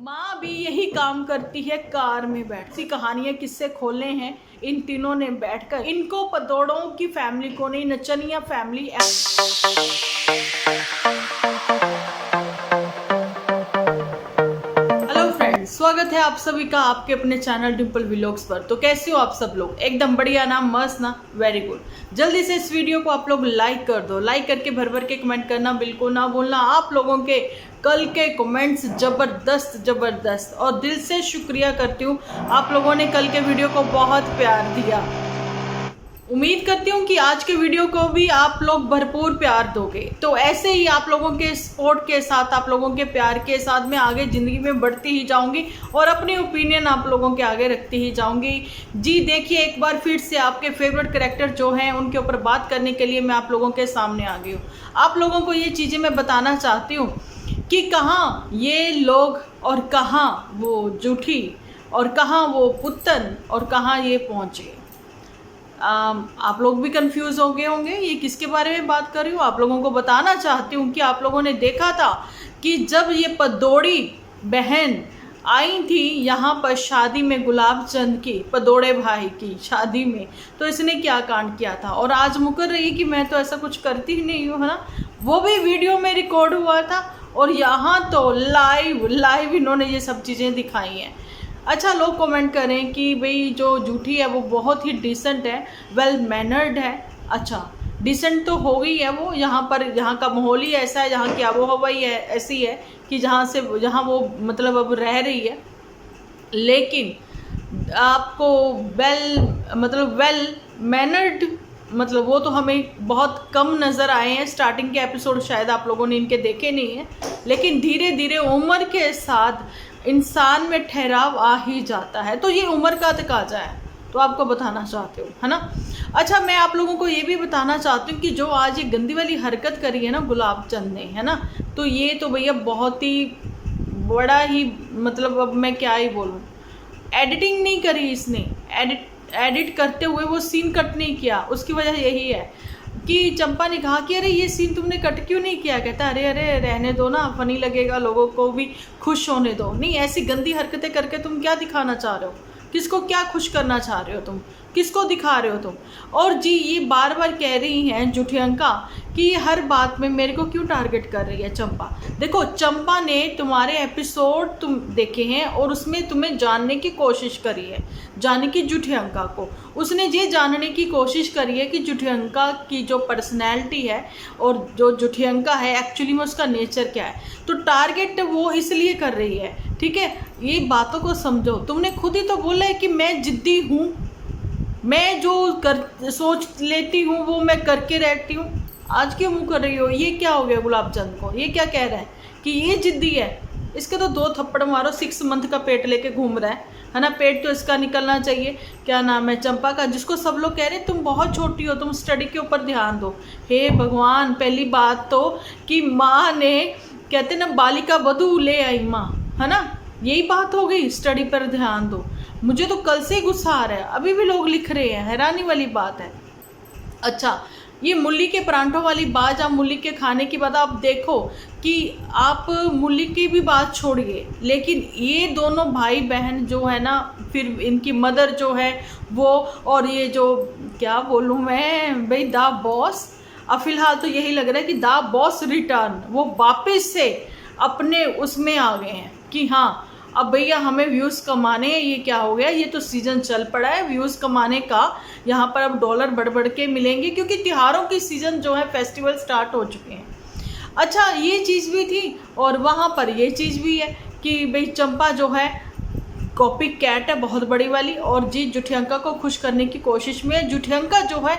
माँ भी यही काम करती है कार में बैठ। सी कहानियाँ किस्से खोले हैं इन तीनों ने बैठकर। इनको पतोड़ों की फैमिली को नहीं, नचनिया फैमिली। हेलो फ्रेंड्स, स्वागत है आप सभी का आपके अपने चैनल डिम्पल व्लॉग्स पर। तो कैसे हो आप सब लोग? एकदम बढ़िया ना, मस्त ना, वेरी गुड। जल्दी से इस वीडियो को आप लोग लाइक कर दो। लाइक करके भर भर के कमेंट करना बिल्कुल ना भूलना। आप लोगों के कल के कमेंट्स जबरदस्त जबरदस्त, और दिल से शुक्रिया करती हूँ। आप लोगों ने कल के वीडियो को बहुत प्यार दिया। उम्मीद करती हूँ कि आज के वीडियो को भी आप लोग भरपूर प्यार दोगे। तो ऐसे ही आप लोगों के सपोर्ट के साथ, आप लोगों के प्यार के साथ मैं आगे ज़िंदगी में बढ़ती ही जाऊंगी और अपनी ओपिनियन आप लोगों के आगे रखती ही जाऊंगी। जी देखिए, एक बार फिर से आपके फेवरेट कैरेक्टर जो हैं उनके ऊपर बात करने के लिए मैं आप लोगों के सामने आ गई हूँ। आप लोगों को ये चीज़ें मैं बताना चाहती हूँ कि कहाँ ये लोग और कहाँ वो जूठी और कहाँ वो पुत्तन और कहाँ ये पहुँचे। आप लोग भी कंफ्यूज हो गए होंगे ये किसके बारे में बात कर रही हूँ। आप लोगों को बताना चाहती हूँ कि आप लोगों ने देखा था कि जब ये पदौड़ी बहन आई थी यहाँ पर शादी में, गुलाब चंद की, पदौड़े भाई की शादी में, तो इसने क्या कांड किया था। और आज मुकर रही कि मैं तो ऐसा कुछ करती ही नहीं हूँ, है ना। वो भी वीडियो में रिकॉर्ड हुआ था और यहाँ तो लाइव इन्होंने ये सब चीज़ें दिखाई हैं। अच्छा, लोग कमेंट करें कि भाई जो जूठी है वो बहुत ही डिसेंट है, वेल मैनर्ड है। अच्छा, डिसेंट तो हो गई है वो। यहाँ पर, यहाँ का माहौल ही ऐसा है, यहाँ की आबोहवा ही है, ऐसी है कि जहाँ वो मतलब अब रह रही है। लेकिन आपको वेल मैनर्ड मतलब वो तो हमें बहुत कम नज़र आए हैं। स्टार्टिंग के एपिसोड शायद आप लोगों ने इनके देखे नहीं हैं, लेकिन धीरे धीरे उम्र के साथ इंसान में ठहराव आ ही जाता है। तो ये उम्र का तकाजा है, तो आपको बताना चाहती हूँ, है ना। अच्छा, मैं आप लोगों को ये भी बताना चाहती हूँ कि जो आज ये गंदी वाली हरकत करी है ना गुलाब चंद ने, है ना, तो ये तो भैया बहुत ही बड़ा ही, मतलब अब मैं क्या ही बोलूँ। एडिटिंग नहीं करी इसने, एडिट करते हुए वो सीन कट नहीं किया। उसकी वजह यही है कि चंपा ने कहा कि अरे ये सीन तुमने कट क्यों नहीं किया। कहता अरे रहने दो ना, फनी लगेगा, लोगों को भी खुश होने दो। नहीं, ऐसी गंदी हरकतें करके तुम क्या दिखाना चाह रहे हो? किसको क्या खुश करना चाह रहे हो तुम? किसको दिखा रहे हो तुम? और जी ये बार बार कह रही हैं जुठियंका कि हर बात में मेरे को क्यों टारगेट कर रही है चंपा। देखो, चंपा ने तुम्हारे एपिसोड तुम देखे हैं और उसमें तुम्हें जानने की कोशिश करी है, जानने की जुठियंका को। उसने ये जानने की कोशिश करी है कि जुठियंका की जो पर्सनैलिटी है और जो जुठियंका है एक्चुअली में उसका नेचर क्या है। तो टारगेट वो इसलिए कर रही है, ठीक है। ये बातों को समझो। तुमने खुद ही तो बोला है कि मैं जिद्दी हूँ, मैं जो सोच लेती हूँ वो मैं करके रहती हूँ। आज क्यों मुँह कर रही हो? ये क्या हो गया गुलाब चंद को? ये क्या कह रहा है कि ये जिद्दी है? इसके तो 2 थप्पड़ मारो। 6 मंथ का पेट लेके घूम रहा है ना। पेट तो इसका निकलना चाहिए। क्या नाम है चंपा का, जिसको सब लोग कह रहे हैं तुम बहुत छोटी हो, तुम स्टडी के ऊपर ध्यान दो। हे भगवान, पहली बात तो कि माँ ने, कहते ना, बालिका वधू ले आई माँ, है ना। यही बात हो गई, स्टडी पर ध्यान दो। मुझे तो कल से ही गुस्सा आ रहा है, अभी भी लोग लिख रहे हैं, हैरानी वाली बात है। अच्छा, ये मूली के परांठों वाली बात, आप मूली के खाने की बात, आप देखो कि आप मूली की भी बात छोड़िए, लेकिन ये दोनों भाई बहन जो है ना, फिर इनकी मदर जो है वो, और ये जो क्या बोलूँ मैं भाई, द बॉस। अब फिलहाल तो यही लग रहा है कि द बॉस रिटर्न, वो वापस से अपने उसमें आ गए हैं कि हाँ अब भैया हमें व्यूज़ कमाने हैं। ये क्या हो गया, ये तो सीज़न चल पड़ा है व्यूज़ कमाने का। यहाँ पर अब डॉलर बढ़ बढ़ के मिलेंगे क्योंकि त्योहारों की सीज़न जो है, फेस्टिवल स्टार्ट हो चुके हैं। अच्छा, ये चीज़ भी थी और वहाँ पर ये चीज़ भी है कि भाई चंपा जो है कॉपी कैट है बहुत बड़ी वाली, और जी जुठियंका को खुश करने की कोशिश में है। जुठियंका जो है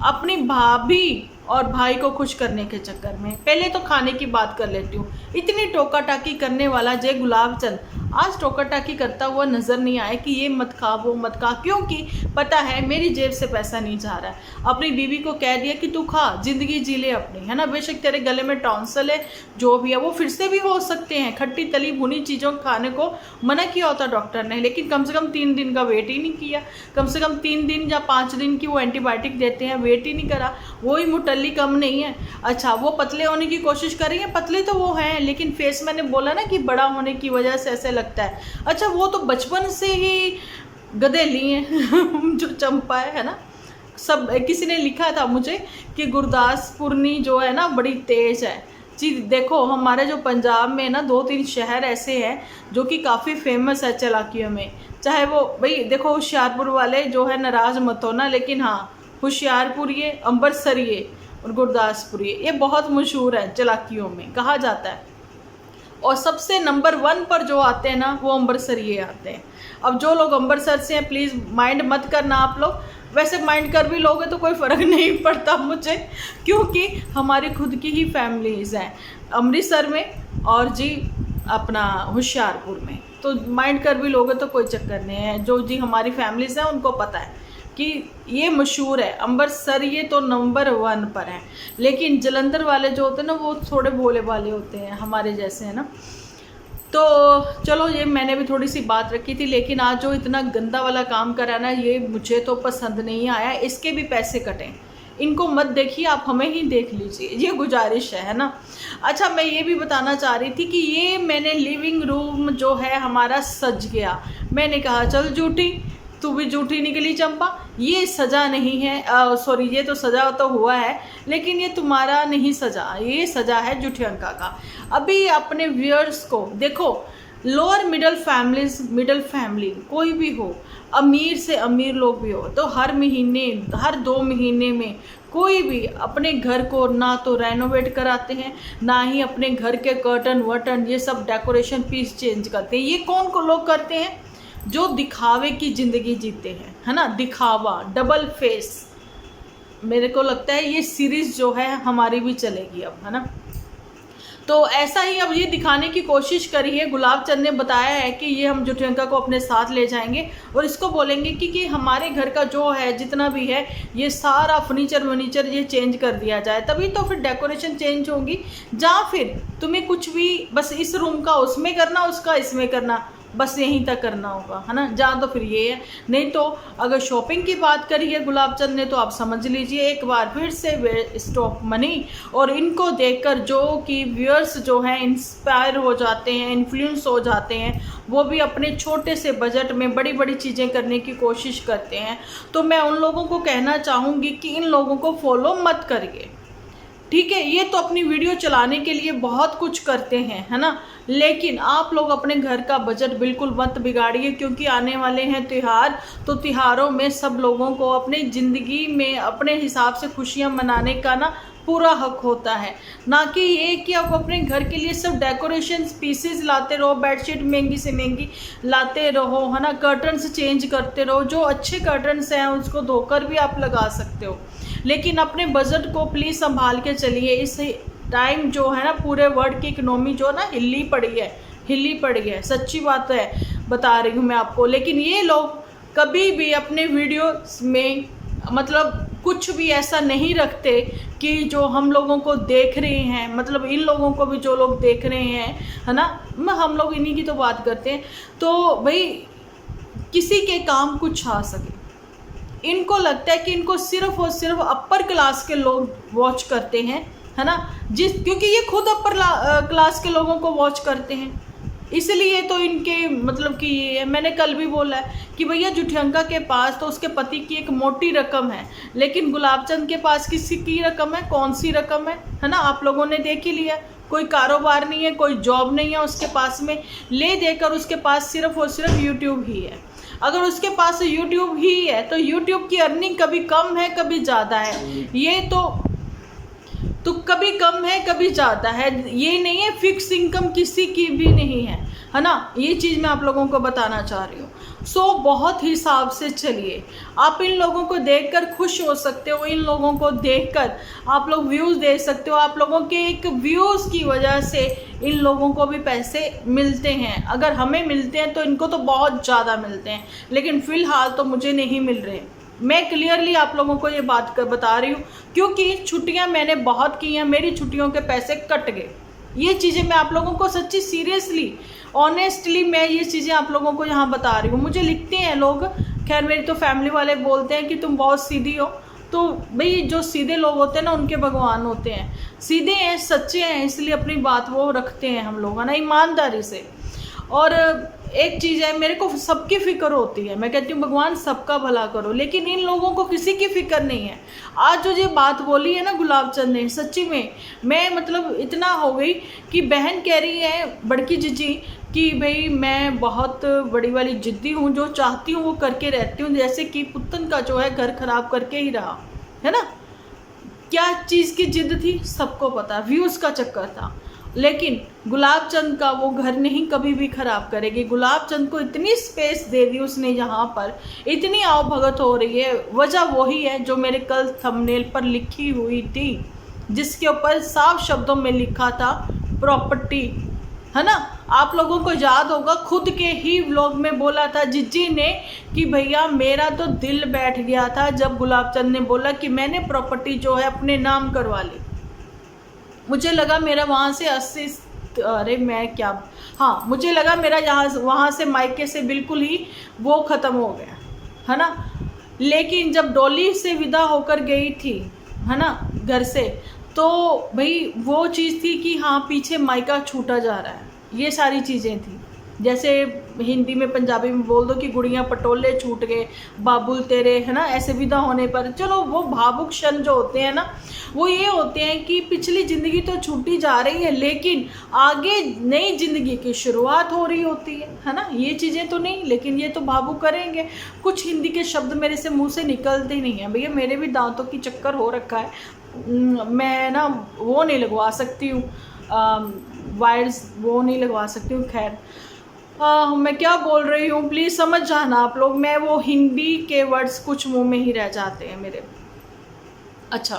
अपनी भाभी और भाई को खुश करने के चक्कर में, पहले तो खाने की बात कर लेती हूँ। इतनी टोका टाकी करने वाला जय गुलाब चंद आज टोका टाकी करता हुआ नज़र नहीं आया कि ये मत खा वो मत खा, क्योंकि पता है मेरी जेब से पैसा नहीं जा रहा है। अपनी बीवी को कह दिया कि तू खा, जिंदगी जी ले अपनी, है ना। बेशक तेरे गले में टॉन्सल है, जो भी है वो फिर से भी हो सकते हैं। खट्टी तली भुनी चीज़ों खाने को मना किया होता डॉक्टर ने, लेकिन कम से कम 3 दिन का वेट ही नहीं किया। कम से कम 3 दिन या 5 दिन की वो एंटीबायोटिक देते हैं, वेट ही नहीं करा। वही मुटल्ली कम नहीं है। अच्छा, वो पतले होने की कोशिश कर रही है, पतले तो वो हैं, लेकिन फेस मैंने बोला ना कि बड़ा होने की वजह से ऐसे लगता लगता है। अच्छा वो तो बचपन से ही गधे लिए हैं जो चंपा है ना। सब किसी ने लिखा था मुझे कि गुरदासपुरनी जो है ना बड़ी तेज है जी। देखो हमारे जो पंजाब में ना 2-3 शहर ऐसे हैं जो कि काफ़ी फेमस है चालाकियों में। चाहे वो भाई देखो होशियारपुर वाले जो है नाराज़ मत हो ना, लेकिन हाँ होशियारपुर ये, अम्बरसर ये और गुरदासपुर ये बहुत मशहूर है चालाकियों में कहा जाता है। और सबसे नंबर 1 पर जो आते हैं ना वो अम्बरसर ये आते हैं। अब जो लोग अम्बरसर से हैं प्लीज़ माइंड मत करना आप लोग, वैसे माइंड कर भी लोगे तो कोई फ़र्क नहीं पड़ता मुझे, क्योंकि हमारी खुद की ही फैमिलीज़ हैं अमृतसर में और जी अपना होशियारपुर में, तो माइंड कर भी लोगे तो कोई चक्कर नहीं है। जो जी हमारी फैमिलीज़ हैं उनको पता है कि ये मशहूर है अम्बरसर ये तो नंबर 1 पर है। लेकिन जलंधर वाले जो होते हैं ना वो थोड़े भोले भाले होते हैं हमारे जैसे, है ना। तो चलो ये मैंने भी थोड़ी सी बात रखी थी, लेकिन आज जो इतना गंदा वाला काम करा ना ये मुझे तो पसंद नहीं आया। इसके भी पैसे कटें, इनको मत देखिए आप, हमें ही देख लीजिए, ये गुजारिश है ना। अच्छा मैं ये भी बताना चाह रही थी कि ये मैंने लिविंग रूम जो है हमारा सज गया। मैंने कहा चल झूठी तू भी झूठी निकली चंपा, ये सजा नहीं है, सॉरी ये तो सजा तो हुआ है लेकिन ये तुम्हारा नहीं सजा, ये सजा है जुठियंका का। अभी अपने व्यूअर्स को देखो, लोअर मिडिल फैमिली कोई भी हो, अमीर से अमीर लोग भी हो, तो हर महीने हर 2 महीने में कोई भी अपने घर को ना तो रेनोवेट कराते हैं, ना ही अपने घर के कर्टन वर्टन ये सब डेकोरेशन पीस चेंज करते हैं। ये कौन को लोग करते हैं? जो दिखावे की ज़िंदगी जीते हैं, है ना, दिखावा, डबल फेस। मेरे को लगता है ये सीरीज़ जो है हमारी भी चलेगी अब, है ना। तो ऐसा ही अब ये दिखाने की कोशिश करी है। गुलाब चंद ने बताया है कि ये हम जुठियंका को अपने साथ ले जाएंगे और इसको बोलेंगे कि हमारे घर का जो है जितना भी है ये सारा फर्नीचर ये चेंज कर दिया जाए, तभी तो फिर डेकोरेशन चेंज होगी। या फिर तुम्हें कुछ भी बस इस रूम का उसमें करना, उसका इसमें करना, बस यहीं तक करना होगा, है ना। जहाँ तो फिर ये है। नहीं तो अगर शॉपिंग की बात करी है गुलाबचंद ने तो आप समझ लीजिए एक बार फिर से वेस्ट ऑफ मनी। और इनको देखकर जो कि व्यूअर्स जो हैं इंस्पायर हो जाते हैं, इन्फ्लुएंस हो जाते हैं, वो भी अपने छोटे से बजट में बड़ी बड़ी चीज़ें करने की कोशिश करते हैं। तो मैं उन लोगों को कहना चाहूँगी कि इन लोगों को फॉलो मत करिए, ठीक है। ये तो अपनी वीडियो चलाने के लिए बहुत कुछ करते हैं, है ना, लेकिन आप लोग अपने घर का बजट बिल्कुल मत बिगाड़िए, क्योंकि आने वाले हैं त्यौहार। तो त्योहारों में सब लोगों को अपनी ज़िंदगी में अपने हिसाब से खुशियां मनाने का ना पूरा हक होता है, ना कि ये कि आप अपने घर के लिए सब डेकोरेशन पीसेस लाते रहो, बेडशीट महंगी से महंगी लाते रहो, है ना, कर्टन्स चेंज करते रहो। जो अच्छे कर्टन्स हैं उसको धोकर भी आप लगा सकते हो, लेकिन अपने बजट को प्लीज़ संभाल के चलिए। इस टाइम जो है ना पूरे वर्ल्ड की इकोनॉमी जो ना हिली पड़ी है, सच्ची बात है बता रही हूँ मैं आपको। लेकिन ये लोग कभी भी अपने वीडियो में मतलब कुछ भी ऐसा नहीं रखते कि जो हम लोगों को देख रहे हैं, मतलब इन लोगों को भी जो लोग देख रहे हैं, है ना, हम लोग इन्हीं की तो बात करते हैं। तो भाई किसी के काम कुछ आ सके, इनको लगता है कि इनको सिर्फ और सिर्फ अपर क्लास के लोग वॉच करते हैं, है ना, क्योंकि ये खुद अपर क्लास के लोगों को वॉच करते हैं, इसलिए तो इनके मतलब कि ये मैंने कल भी बोला है कि भैया जुठियंका के पास तो उसके पति की एक मोटी रकम है, लेकिन गुलाबचंद के पास किसी की रकम है, कौन सी रकम है ना, आप लोगों ने देख ही लिया। कोई कारोबार नहीं है, कोई जॉब नहीं है उसके पास में, ले देकर उसके पास सिर्फ और सिर्फ यूट्यूब ही है। अगर उसके पास यूट्यूब ही है तो यूट्यूब की अर्निंग कभी कम है कभी ज़्यादा है, ये तो कभी कम है कभी ज़्यादा है, ये नहीं है फिक्स इनकम किसी की भी नहीं है ना। ये चीज़ मैं आप लोगों को बताना चाह रही हूँ। सो बहुत हिसाब से चलिए। आप इन लोगों को देखकर खुश हो सकते हो, इन लोगों को देखकर आप लोग व्यूज़ दे सकते हो, आप लोगों के एक व्यूज़ की वजह से इन लोगों को भी पैसे मिलते हैं। अगर हमें मिलते हैं तो इनको तो बहुत ज़्यादा मिलते हैं, लेकिन फ़िलहाल तो मुझे नहीं मिल रहे। मैं क्लियरली आप लोगों को ये बात बता रही हूँ, क्योंकि छुट्टियाँ मैंने बहुत की हैं, मेरी छुट्टियों के पैसे कट गए। ये चीज़ें मैं आप लोगों को सच्ची सीरियसली ऑनेस्टली मैं ये चीज़ें आप लोगों को यहाँ बता रही हूँ। मुझे लिखते हैं लोग, खैर मेरी तो फैमिली वाले बोलते हैं कि तुम बहुत सीधी हो, तो भाई जो सीधे लोग होते हैं ना उनके भगवान होते हैं, सीधे हैं, सच्चे हैं, इसलिए अपनी बात वो रखते हैं हम लोग, है ना, ईमानदारी से। और एक चीज़ है, मेरे को सबकी फिक्र होती है, मैं कहती हूँ भगवान सबका भला करो, लेकिन इन लोगों को किसी की फिक्र नहीं है। आज जो ये बात बोली है ना गुलाबचंद ने, सच्ची में मैं मतलब इतना हो गई कि बहन कह रही है बड़की जीजी कि भाई मैं बहुत बड़ी वाली जिद्दी हूँ, जो चाहती हूँ वो करके रहती हूँ, जैसे कि पुतन का जो है घर खराब करके ही रहा है ना। क्या चीज़ की जिद थी सबको पता, व्यूज़ का चक्कर था, लेकिन गुलाबचंद का वो घर नहीं कभी भी खराब करेगी। गुलाबचंद को इतनी स्पेस दे दी उसने, यहाँ पर इतनी आवभगत हो रही है, वजह वही है जो मेरे कल थंबनेल पर लिखी हुई थी, जिसके ऊपर साफ शब्दों में लिखा था प्रॉपर्टी, है ना। आप लोगों को याद होगा खुद के ही व्लॉग में बोला था जिज्जी ने कि भैया मेरा तो दिल बैठ गया था जब गुलाबचंद ने बोला कि मैंने प्रॉपर्टी जो है अपने नाम करवा ली। मुझे लगा मेरा वहाँ से 80 अरे मैं क्या, हाँ मुझे लगा मेरा यहाँ वहाँ से मायके से बिल्कुल ही वो ख़त्म हो गया, है ना। लेकिन जब डॉली से विदा होकर गई थी, है ना, घर से, तो भाई वो चीज़ थी कि हाँ पीछे मायका छूटा जा रहा है, ये सारी चीज़ें थी। जैसे हिंदी में पंजाबी में बोल दो कि गुड़ियाँ पटोले छूट गए बाबुल तेरे, है ना, ऐसे विदा होने पर। चलो वो भावुक क्षण जो होते हैं ना, वो ये होते हैं कि पिछली ज़िंदगी तो छूटी जा रही है, लेकिन आगे नई ज़िंदगी की शुरुआत हो रही होती है ना। ये चीज़ें तो नहीं, लेकिन ये तो भावुक करेंगे। कुछ हिंदी के शब्द मेरे से मुंह से निकलते नहीं हैं भैया, मेरे भी दांतों की चक्कर हो रखा है, मैं ना वो नहीं लगवा सकती हूँ, वायर्स वो नहीं लगवा सकती हूँ। खैर मैं क्या बोल रही हूँ प्लीज़ समझ जाना आप लोग, मैं वो हिंदी के वर्ड्स कुछ मुंह में ही रह जाते हैं मेरे। अच्छा,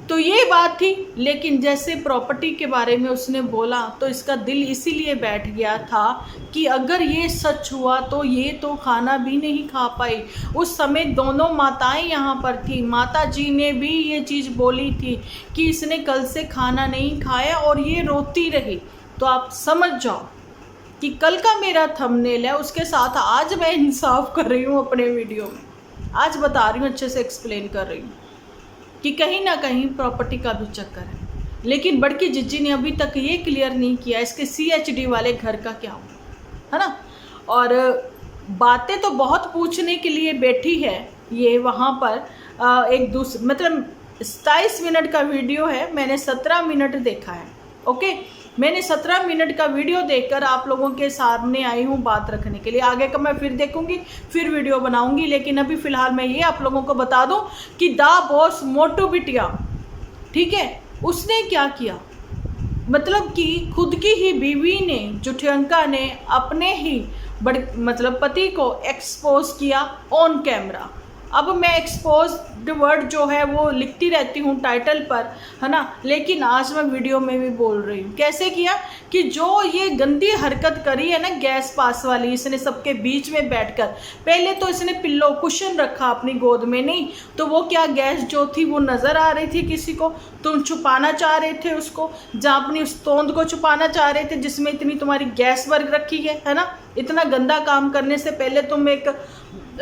तो ये बात थी। लेकिन जैसे प्रॉपर्टी के बारे में उसने बोला तो इसका दिल इसीलिए बैठ गया था कि अगर ये सच हुआ तो ये तो खाना भी नहीं खा पाई। उस समय दोनों माताएं यहाँ पर थी, माता जी ने भी ये चीज़ बोली थी कि इसने कल से खाना नहीं खाया और ये रोती रही। तो आप समझ जाओ कि कल का मेरा थंबनेल है, उसके साथ आज मैं इंसाफ कर रही हूँ अपने वीडियो में, आज बता रही हूँ, अच्छे से एक्सप्लेन कर रही हूँ कि कहीं ना कहीं प्रॉपर्टी का भी चक्कर है। लेकिन बड़की जिज्जी ने अभी तक ये क्लियर नहीं किया इसके CHD वाले घर का क्या हुआ, है ना। और बातें तो बहुत पूछने के लिए बैठी है ये वहाँ पर। एक दूसरे मतलब 27 मिनट का वीडियो है, मैंने 17 मिनट देखा है। ओके, मैंने 17 मिनट का वीडियो देखकर आप लोगों के सामने आई हूँ बात रखने के लिए। आगे का मैं फिर देखूंगी, फिर वीडियो बनाऊंगी, लेकिन अभी फ़िलहाल मैं ये आप लोगों को बता दूं कि दा बॉस मोटू बिटिया, ठीक है, उसने क्या किया, मतलब कि खुद की ही बीवी ने, जुठियंका ने, अपने ही मतलब पति को एक्सपोज किया ऑन कैमरा। अब मैं एक्सपोज्ड वर्ड जो है वो लिखती रहती हूँ टाइटल पर, है ना, लेकिन आज मैं वीडियो में भी बोल रही हूँ। कैसे किया कि जो ये गंदी हरकत करी है ना गैस पास वाली, इसने सबके बीच में बैठकर, पहले तो इसने पिल्लो कुशन रखा अपनी गोद में, नहीं तो वो क्या गैस जो थी वो नज़र आ रही थी किसी को, तुम छुपाना चाह रहे थे उसको, जहाँ अपनी उस तोंद को छुपाना चाह रहे थे जिसमें इतनी तुम्हारी गैस वर्ग रखी है ना। इतना गंदा काम करने से पहले तुम एक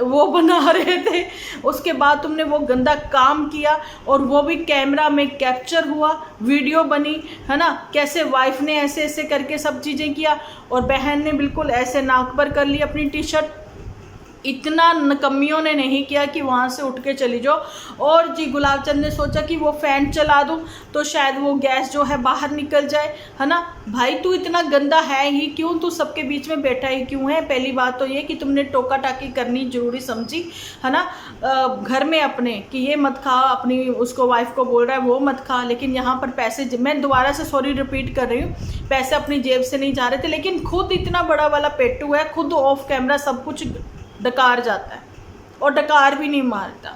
वो बना रहे थे, उसके बाद तुमने वो गंदा काम किया और वो भी कैमरा में कैप्चर हुआ, वीडियो बनी, है ना। कैसे वाइफ ने ऐसे ऐसे करके सब चीज़ें किया और बहन ने बिल्कुल ऐसे नाक पर कर ली अपनी टी-शर्ट। इतना नकम्मियों ने नहीं किया कि वहाँ से उठ के चली जाओ। और जी गुलाबचंद ने सोचा कि वो फ़ैन चला दूँ तो शायद वो गैस जो है बाहर निकल जाए, है ना। भाई तू इतना गंदा है ही क्यों, तू सबके बीच में बैठा ही क्यों है। पहली बात तो ये कि तुमने टोका टाकी करनी ज़रूरी समझी, है ना, घर में अपने कि ये मत खा, अपनी उसको वाइफ को बोल रहा है वो मत खा, लेकिन यहाँ पर पैसे, मैं दोबारा से सॉरी रिपीट कर रही हूँ, पैसे अपनी जेब से नहीं जा रहे थे, लेकिन खुद इतना बड़ा वाला पेट्टू है, खुद ऑफ कैमरा सब कुछ डकार जाता है। और डकार भी नहीं मारता,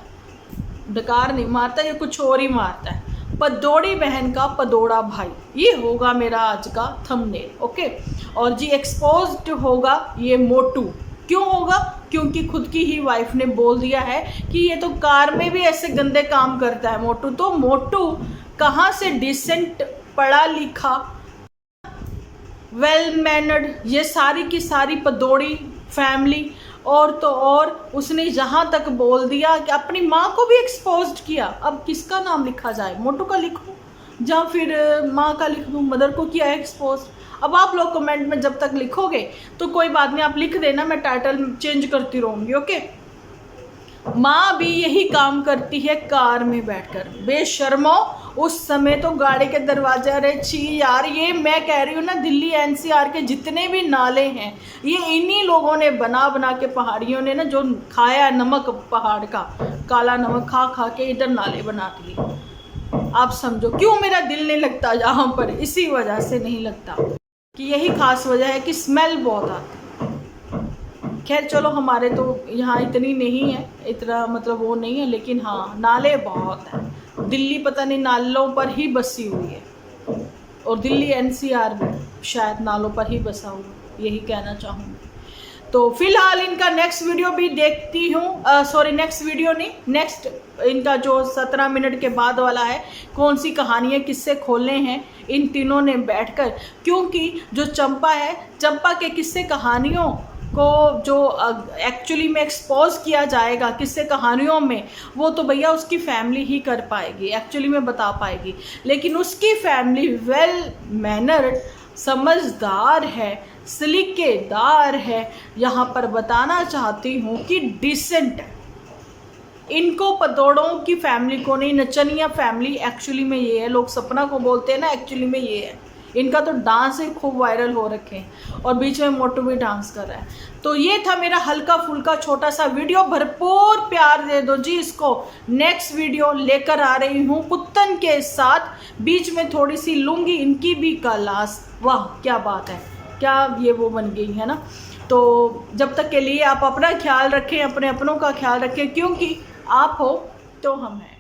डकार नहीं मारता, ये कुछ और ही मारता है। पदोड़ी बहन का पदोड़ा भाई, ये होगा मेरा आज का थंबनेल। ओके, और जी एक्सपोज्ड होगा ये मोटू। क्यों होगा? क्योंकि खुद की ही वाइफ ने बोल दिया है कि ये तो कार में भी ऐसे गंदे काम करता है मोटू। तो मोटू कहाँ से डिसेंट, पढ़ा लिखा, वेल मैनर्ड, ये सारी की सारी पदोड़ी फैमिली। और तो और उसने यहाँ तक बोल दिया कि अपनी माँ को भी एक्सपोज्ड किया। अब किसका नाम लिखा जाए, मोटू का लिखूं या फिर माँ का लिख दूँ? मदर को किया एक्सपोज। अब आप लोग कमेंट में जब तक लिखोगे तो कोई बात नहीं, आप लिख देना, मैं टाइटल चेंज करती रहूँगी। ओके। माँ भी यही काम करती है कार में बैठकर, बेशर्मो। उस समय तो गाड़ी के दरवाजे, अरे छी यार, ये मैं कह रही हूँ ना, दिल्ली एनसीआर के जितने भी नाले हैं ये इन्हीं लोगों ने बना बना के, पहाड़ियों ने ना जो खाया नमक, पहाड़ का काला नमक खा खा के इधर नाले बना दिए। आप समझो क्यों मेरा दिल नहीं लगता यहाँ पर, इसी वजह से नहीं लगता कि यही खास वजह है कि स्मेल बहुत आती है। खैर चलो, हमारे तो यहाँ इतनी नहीं है, इतना मतलब वो नहीं है, लेकिन हाँ नाले बहुत हैं। दिल्ली पता नहीं नालों पर ही बसी हुई है, और दिल्ली एनसीआर भी शायद नालों पर ही बसा हुआ, यही कहना चाहूँगी। तो फिलहाल इनका नेक्स्ट वीडियो भी देखती हूँ, सॉरी नेक्स्ट वीडियो नहीं, नेक्स्ट इनका जो 17 मिनट के बाद वाला है, कौन सी कहानियाँ किस्से खोलने हैं इन तीनों ने बैठकर, क्योंकि जो चंपा है, चंपा के किस्से कहानियों को जो एक्चुअली में एक्सपोज किया जाएगा किस्से कहानियों में, वो तो भैया उसकी फैमिली ही कर पाएगी, एक्चुअली में बता पाएगी। लेकिन उसकी फैमिली वेल मैनर्ड, समझदार है, सलीकेदार है, यहाँ पर बताना चाहती हूँ कि डिसेंट है। इनको पतोड़ों की फैमिली को नहीं, नचनिया फैमिली एक्चुअली में ये है। लोग सपना को बोलते हैं ना, एक्चुअली में ये है। इनका तो डांस ही खूब वायरल हो रखे हैं, और बीच में मोटू भी डांस कर रहा है। तो ये था मेरा हल्का फुल्का छोटा सा वीडियो, भरपूर प्यार दे दो जी इसको। नेक्स्ट वीडियो लेकर आ रही हूँ कुत्तन के साथ, बीच में थोड़ी सी लूँगी इनकी भी क्लास। वाह क्या बात है, क्या ये वो बन गई है ना। तो जब तक के लिए आप अपना ख्याल रखें, अपने अपनों का ख्याल रखें, क्योंकि आप हो तो हम हैं।